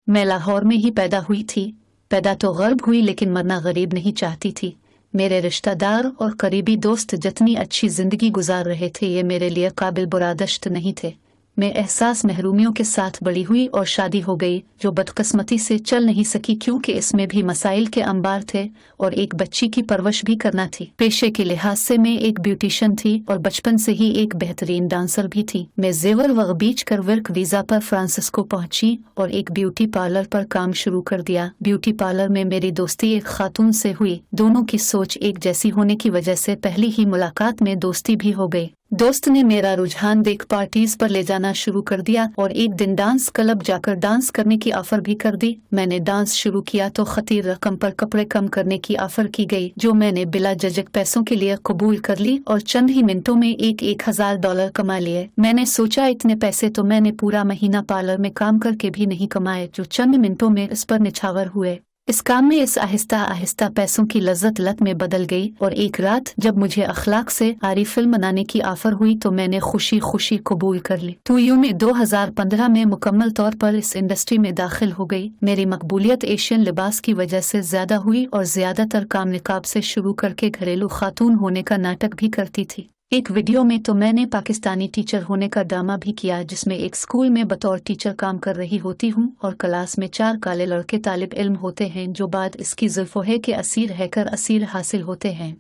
मैं लाहौर में ही पैदा हुई थी। पैदा तो गर्ब हुई लेकिन मरना गरीब नहीं चाहती थी। मेरे रिश्तेदार और करीबी दोस्त जितनी अच्छी जिंदगी गुजार रहे थे ये मेरे लिए काबिल बर्दाश्त नहीं थे। मैं एहसास महरूमियों के साथ बड़ी हुई और शादी हो गई जो बदकिस्मती से चल नहीं सकी क्योंकि इसमें भी मसाइल के अंबार थे और एक बच्ची की परवरिश भी करना थी। पेशे के लिहाज से मैं एक ब्यूटिशियन थी और बचपन से ही एक बेहतरीन डांसर भी थी। मैं जेवर व बीच कर वर्क वीजा पर फ्रांसिस्को पहुंची और एक ब्यूटी पार्लर पर काम शुरू कर दिया। ब्यूटी पार्लर में मेरी दोस्ती एक खातून से हुई। दोनों की सोच एक जैसी होने की वजह से पहली ही मुलाकात में दोस्ती भी हो गई। दोस्त ने मेरा रुझान देख पार्टीज पर ले जाना शुरू कर दिया और एक दिन डांस क्लब जाकर डांस करने की ऑफर भी कर दी। मैंने डांस शुरू किया तो खतीर रकम पर कपड़े कम करने की ऑफर की गई जो मैंने बिला झिझक पैसों के लिए कबूल कर ली और चंद ही मिनटों में $1000 कमा लिए। मैंने सोचा इतने पैसे तो मैंने पूरा महीना पार्लर में काम करके भी नहीं कमाए जो चंद मिनटों में इस पर निछावर हुए। इस काम में इस आहिस्ता आहिस्ता पैसों की लज्जत लत में बदल गई और एक रात जब मुझे अखलाक से आरी फिल्म बनाने की ऑफर हुई तो मैंने खुशी खुशी कबूल कर ली। तो यूं में 2015 में मुकम्मल तौर पर इस इंडस्ट्री में दाखिल हो गई। मेरी मकबूलियत एशियन लिबास की वजह से ज्यादा हुई और ज्यादातर काम निकाब से शुरू करके घरेलू खातून होने का नाटक भी करती थी। एक वीडियो में तो मैंने पाकिस्तानी टीचर होने का ड्रामा भी किया जिसमें एक स्कूल में बतौर टीचर काम कर रही होती हूँ और क्लास में 4 काले लड़के तालिब इल्म होते हैं जो बाद इसकी ज़ुल्फ़ोहे के असीर रहकर असीर हासिल होते हैं।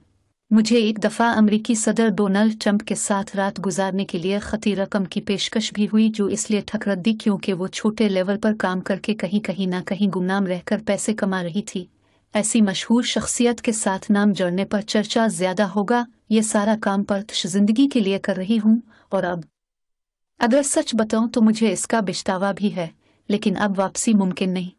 मुझे एक दफ़ा अमरीकी सदर डोनाल्ड ट्रंप के साथ रात गुजारने के लिए खती रकम की पेशकश भी हुई जो इसलिए ठकरार दी क्योंकि वो छोटे लेवल पर काम करके कहीं ना कहीं गुमनाम रहकर पैसे कमा रही थी। ऐसी मशहूर शख्सियत के साथ नाम जोड़ने पर चर्चा ज्यादा होगा। ये सारा काम परतश जिंदगी के लिए कर रही हूँ और अब अगर सच बताऊं तो मुझे इसका पछतावा भी है लेकिन अब वापसी मुमकिन नहीं।